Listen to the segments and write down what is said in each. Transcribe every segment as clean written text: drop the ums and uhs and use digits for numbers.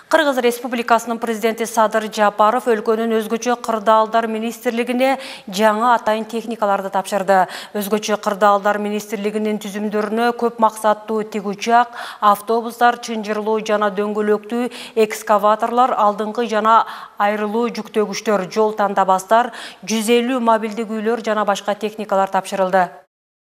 Кыргыз Республикасынын президенти Садыр Жапаров өлкөнүн өзгөчө кырдаалдар министрлигине жаңы атайын техникаларды тапшырды. Өзгөчө кырдаалдар министрлигинин түзүмдөрүнө көп максаттуу тигучак, автобустар, чынжырлуу жана дөңгөлөктүү экскаваторлор, алдыңкы жана айрылуу жүктөгүчтөр, жол тандабастар, 150 мобилдик үйлөр жана башка техникалар тапшырылды.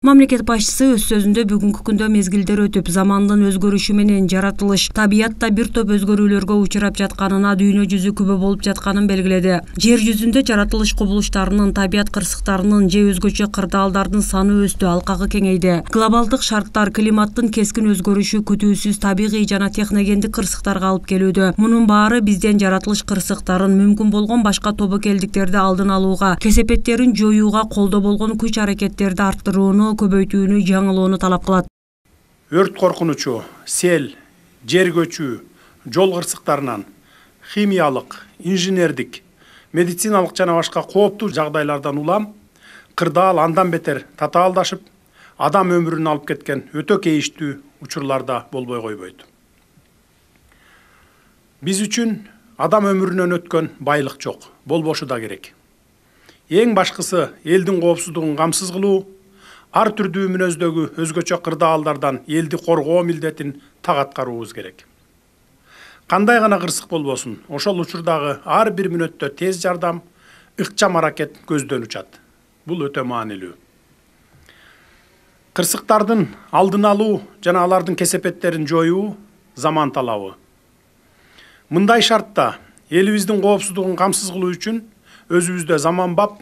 Мамлекет башчысы өз сөзүндө бүгүнкү күндө мезгилдер өтүп, замандын өзгөрүшү менен жаратылыш, табиятта бир топ өзгөрүүлөргө учурап жатканына, дүйнө жүзү күбө болуп жатканын белгиледи. Жер жүзүндө жаратылыш кубулуштарынын, табият кырсыктарынын же өзгөчө кырдаалдардын саны өстү, алкагы кеңейди. Глобалдык шарттар климаттын кескин өзгөрүшү күтүүсүз табигый жана техногендик кырсыктарга алып келүүдө. Мунун баары бизден жаратылыш кырсыктарын, мүмкүн болгон башка тобокелдиктерди алдын алууга, кесепеттерин жоюуга колдо болгон күч аракеттерди арттырууну, көбөйтүүнү, жаңылоону талап кылат. Өрт коркунучу, сел, жер көчүү, жол кырсыктарынан, химиялык, инженердик, медициналык жана башка кооптуу жагдайлардан улам кырдаал андан бетер татаалдашып, адам өмүрүн алып кеткен өтө кейиштүү учурларда болбой койбойт. Биз үчүн адам өмүрүнөн өткөн байлык жок, болбошу да керек. Эң башкысы элдин коопсуздугун камсыз кылуу, ар түрдүү мүнөздөгү өзгөчө кырдаалдардан элди коргоо милдетин так аткаруубуз керек. Кандай гана кырсык болбосун, ошол учурдагы ар бир мүнөттө тез жардам, ыкчам аракет көздөн учат. Бул өтө маанилүү. Кырсыктардын алдын алуу жана алардын кесепеттерин жоюу заман талабы. Мындай шартта элибиздин коопсуздугун камсыз кылуу үчүн өзүбүздө заманбап,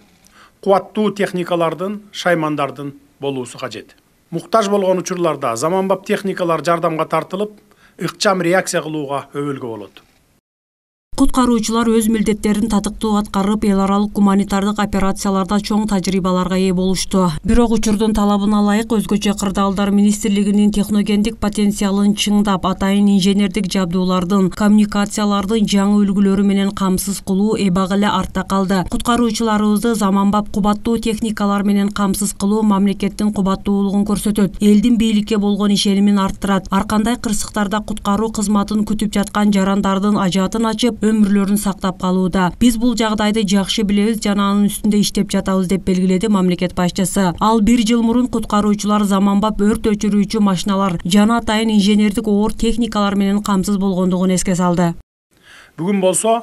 кубаттуу техникалардын, шаймандардын болуусу кажет. Муктаж болгон учурларда заманбап техникалар жардамга тартылып, ыкчам реакция кылууга өбөлгө болот. Куткаруучулар өз милдеттерин татыктуу аткарып, эл аралык гуманитардык операцияларда чоң тажрыйбаларга ээ болушту. Бирок учурдун талабына ылайык өзгөчө кырдаалдар министрлигинин техногендик потенциалын чыңдап, атайын инженердик жабдуулардын, коммуникациялардын жаңы үлгүлөрү менен камсыз кылуу эбак эле артта калды. Куткаруучуларыбызды заманбап кубаттуу техникалар менен камсыз кылуу мамлекеттин кубаттуулугун көрсөтөт, элдин бийликке болгон ишенимин арттырат. Ар кандай кырсыктарда куткаруу кызматын күтүп жаткан жарандардын ажаатын ачып, өмүрлөрүн сактап калууда. Биз бул жагдайды жакшы билебиз жана анын үстүндө иштеп жатабыз деп белгиледи мамлекет башчысы. Ал 1 жыл мурун куткаруучулар заманбап өрт өчүрүүчү машиналар жана атайын инженердик оор техникалар менен камсыз болгондугун эске салды. Бүгүн болсо,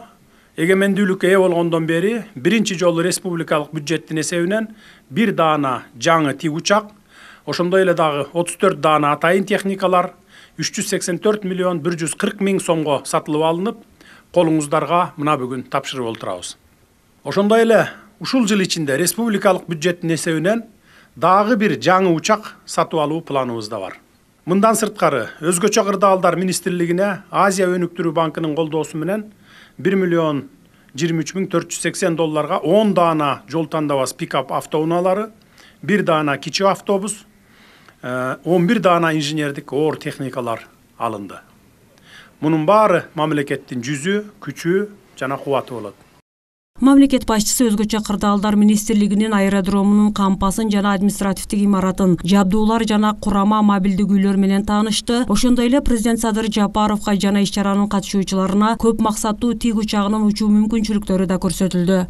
эгемендүүлүккө ээ болгондон бери биринчи жолу республикалык бюджеттин эсебинен 1 даана жаңы тигучак, ошондой эле дагы 34 даана атайын техникалар 384 миллион 140 миң сомго сатылып алынып, колуңуздарга мына бүгүн тапшырып отурабыз. Ошондой эле ушул жыл ичинде республикалык бюджеттин эсебинен дагы бир жаңы учак сатып алуу планыбызда бар. Мындан сырткары өзгөчө кырдаалдар министрлигине Азия өнүктүрүү банкынын колдоосу менен 1 миллион 23 миң 480 долларга 10 даана жол тандабас пикап автоунаалары, 1 даана кичи автобус, 11 даана инженердик оор техникалар алынды. Мунун баары мамлекеттин жүзү, күчү жана кубаты болот. Мамлекет башчысы өзгөчө кырдаалдар министрлигинин аэродромунун кампасын жана административдик имаратын, жабдуулар жана курама мобилдик үйлөр менен таанышты. Ошондой эле президент Садыр Жапаровго жана иш чаранын катышуучуларына көп максаттуу тиг учагынын учуу мүмкүнчүлүктөрү да көрсөтүлдү.